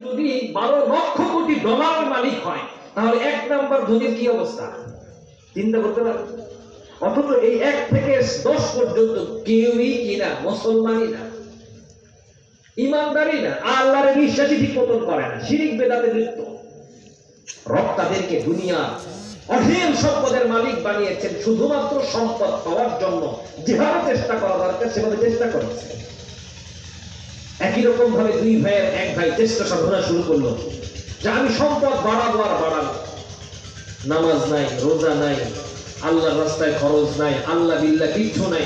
যদি 12 লক্ষ কোটি ডলারের মালিক হয় তাহলে 1 নাম্বার ধনীর কি অবস্থা চিন্তা করতে পারেন। অথচ এই 1 থেকে 10 পর্যন্ত কেউই কিনা মুসলমানই না, ইমানদারই না, আল্লাহর বিশ্বাসী ঠিক মতন করে না, শিরিক বেদাতে লিপ্ত। রব তাদেরকে দুনিয়া অঢেল সম্পদের মালিক বানিয়েছেন শুধুমাত্র সম্পদ পাওয়ার জন্য। যেভাবে চেষ্টা করা দরকার সেভাবে চেষ্টা করেছে। একই রকম ভাবে 2 ভাইয়ের 1 ভাই চেষ্টা সাধনা শুরু করলো যে আমি সম্পদ বাড়াবো আর বাড়াবো। নামাজ নাই, রোজা নাই, আল্লাহর রাস্তায় খরচ নাই, আল্লাহ বিল্লাহ কিচ্ছু নাই,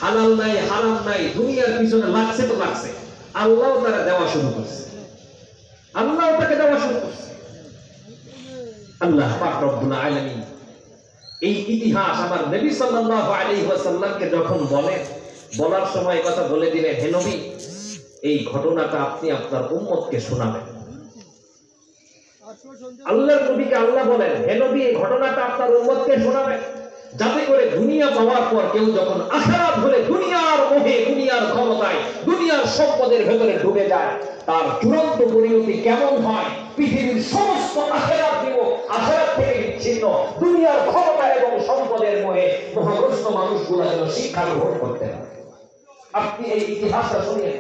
হালাল নাই, হারাম নাই, দুনিয়ার পিছনে লাগছে তো লাগছে। আল্লাহও তারা দেওয়া শুরু করছে, আল্লাহও তাকে দেওয়া শুরু করছে। আল্লাহ পাক রব্বুল আলামিন এই ইতিহাস আমার নবী সাল্লাল্লাহু আলাইহি ওয়াসাল্লামকে যখন বলার সময় কথা বলে দিলেন, হে নবী এই ঘটনাটা আপনি আপনার উম্মতকে শোনাবেন। আল্লাহর নবীকে আল্লাহ বলেন, হে নবী এই ঘটনাটা আপনার উম্মতকে শোনাবেন, যাতে করে দুনিয়া পাওয়ার পর কেউ যখন আখিরাত ভুলে দুনিয়ার মোহে, দুনিয়ার ক্ষমতায়, দুনিয়ার সম্পদের ভেতরে ডুবে যায়, তার চূড়ান্ত পরিণতি কেমন হয়। পৃথিবীর সমস্ত আখিরাত দিব আখিরাত থেকে বিচ্ছিন্ন দুনিয়ার ক্ষমতা এবং সম্পদের মোহে মোহগ্রস্ত মানুষগুলো যেন শিক্ষা গ্রহণ করতে পারে। আপনি এই ইতিহাসটা শুনিয়ে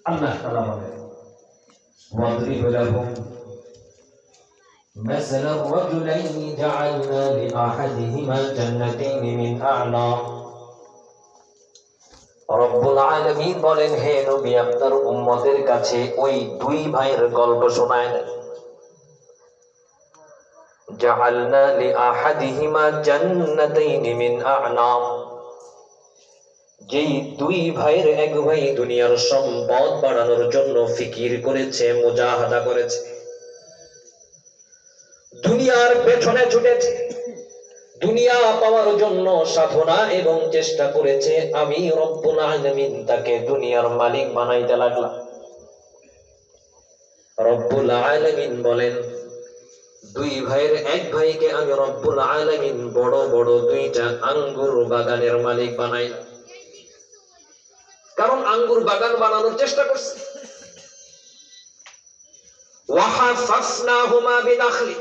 আল্লাহ তাআলা বলেন, وَاضْرِبْ لَهُمْ مَثَلَ الرَّجُلَيْنِ جَعَلْنَا لِأَحَدِهِمَا جَنَّتَيْنِ مِنْ أَعْنَابٍ। রব্বুল আলামিন বলেন, হে নবী আপনার উম্মতের কাছে ওই 2 ভাইয়ের গল্প শোনায় দেন। جَعَلْنَا لِأَحَدِهِمَا جَنَّتَيْنِ مِنْ أَعْنَابٍ। যেই 2 ভাইয়ের 1 ভাই দুনিয়ার সম্পদ বাড়ানোর জন্য ফিকির করেছে, মুজাহাদা করেছে, দুনিয়ার পেছনে ছুটেছে, দুনিয়া পাওয়ার জন্য সাধনা এবং চেষ্টা করেছে, আমি রব্বুল আলামিন তাকে দুনিয়ার মালিক বানাইতে লাগলাম। রব্বুল আলামিন বলেন, 2 ভাইয়ের 1 ভাইকে আমি রব্বুল আলামিন বড় বড় 2টা আঙ্গুর বাগানের মালিক বানাইলাম। কারণ আঙ্গুর বাগান বানানোর চেষ্টা করছে। ওয়াহাফাসনাহুমা বিনাখলি,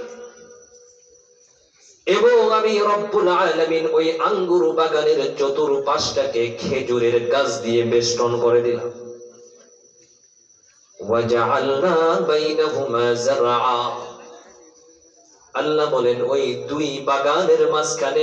এবং আমি রব্বুল আলামিন ওই আঙ্গুর বাগানের চতুর্পাশটাকে খেজুরের গাছ দিয়ে বেষ্টন করে দিলাম। ওয়াজআলনা বাইনাহুমা যারআ, আল্লাহ বলেন ওই 2 বাগানের মাঝখানে